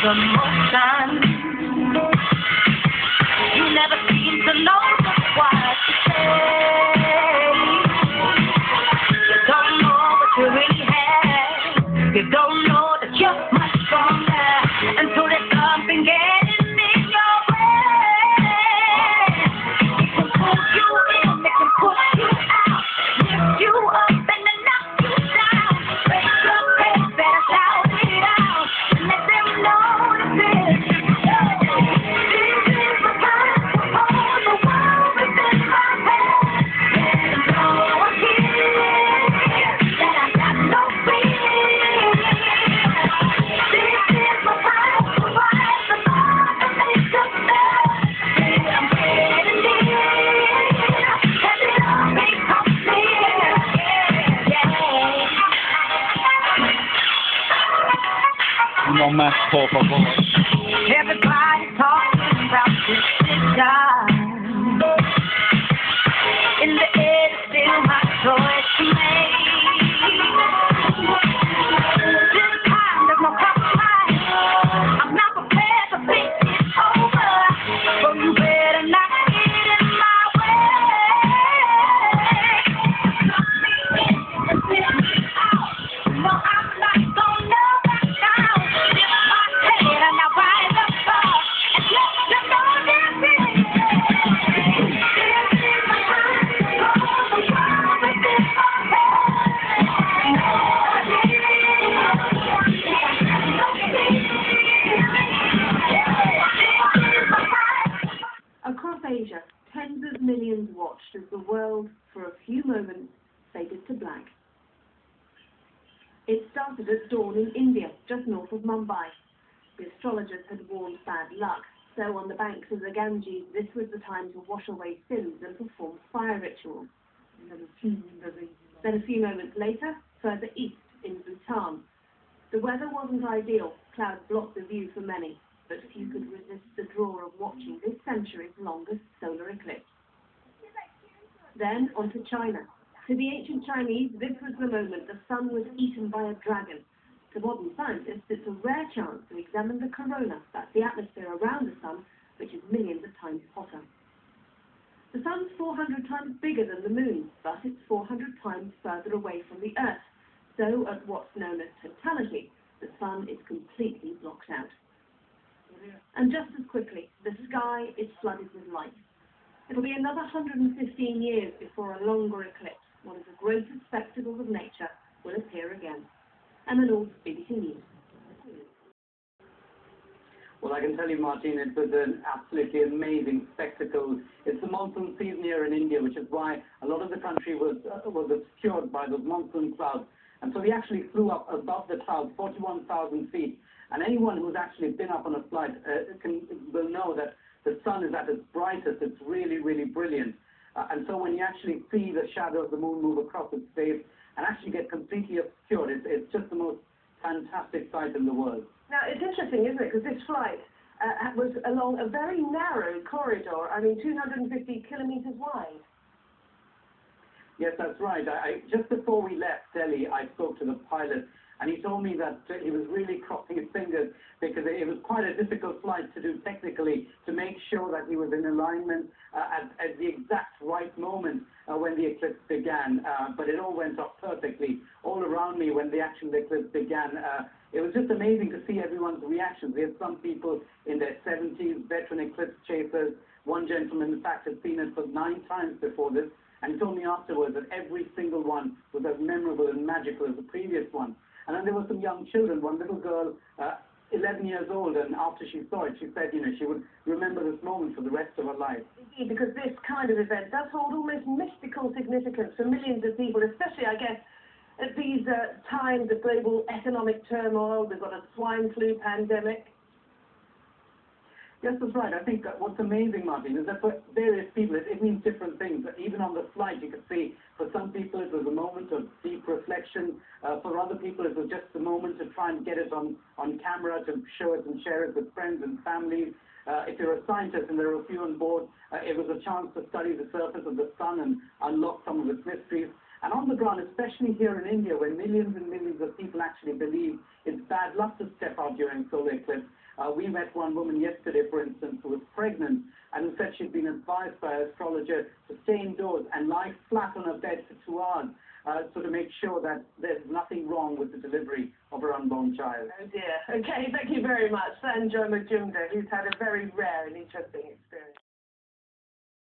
The motion. You never seem to know just what to say. You don't know what you really have. You don't know that you're much stronger until there's something getting in your way. It can pull you in, it can push you out, lift you up and then knock you down. Break your face, better shout it out and let them know. No más, por favor. Everybody talking about this guy. In the air, still my choice to make. This time there's no compromise. I'm not prepared to think it's over, so you better not get in my way. Knock me in and spit me out. No, I'm not gonna back down. Across Asia, tens of millions watched as the world, for a few moments, faded to black. It started at dawn in India, just north of Mumbai. The astrologers had warned bad luck, so on the banks of the Ganges, this was the time to wash away sins and perform fire rituals. Then a few moments later, further east, in Bhutan. The weather wasn't ideal, clouds blocked the view for many, but few could resist the draw of watching this century's longest solar eclipse. Then on to China. To the ancient Chinese, this was the moment the sun was eaten by a dragon. To modern scientists, it's a rare chance to examine the corona, that's the atmosphere around the sun, which is millions of times hotter. The sun's 400 times bigger than the moon, but it's 400 times further away from the Earth. So, at what's known as totality, the sun is completely blocked out. And just as quickly, the sky is flooded with light. It'll be another 115 years before a longer eclipse, one of the greatest spectacles of nature, will appear again. Emma North, BBC News. Well, I can tell you, Martin, it was an absolutely amazing spectacle. It's the monsoon season here in India, which is why a lot of the country was obscured by those monsoon clouds. And so we actually flew up above the clouds, 41,000 feet. And anyone who's actually been up on a flight will know that the sun is at its brightest. It's really, really brilliant. And so when you actually see the shadow of the moon move across its face and actually get completely obscured, it's just the most fantastic sight in the world. Now, it's interesting, isn't it? Because this flight was along a very narrow corridor, 250 kilometers wide. Yes, that's right. Just before we left Delhi, I spoke to the pilot, and he told me that he was really crossing his fingers because it was quite a difficult flight to do technically, to make sure that he was in alignment at the exact right moment when the eclipse began. But it all went off perfectly. All around me when the actual eclipse began, it was just amazing to see everyone's reactions. We had some people in their 70s, veteran eclipse chasers. One gentleman, in fact, had seen it for 9 times before this, and he told me afterwards that every single one was as memorable and magical as the previous one. And then there were some young children, one little girl, 11 years old, and after she saw it, she said, she would remember this moment for the rest of her life. Indeed, because this kind of event does hold almost mystical significance for millions of people, especially, I guess, at these times of global economic turmoil. We've got a swine flu pandemic. Yes, that's right. I think what's amazing, Martin, is that for various people, it means different things. Even on the flight, you could see for some people it was a moment of deep reflection. For other people, it was just a moment to try and get it on camera, to show it and share it with friends and families. If you're a scientist, and there are a few on board, it was a chance to study the surface of the sun and unlock some of its mysteries. And on the ground, especially here in India, where millions and millions of people actually believe it's bad luck to step out during solar eclipse, we met one woman yesterday, for instance, who was pregnant and who said she'd been advised by her astrologer to stay indoors and lie flat on her bed for 2 hours, so to make sure that there's nothing wrong with the delivery of her unborn child. Oh dear. Okay, thank you very much. Sanjo Majumdar, who's had a very rare and interesting experience.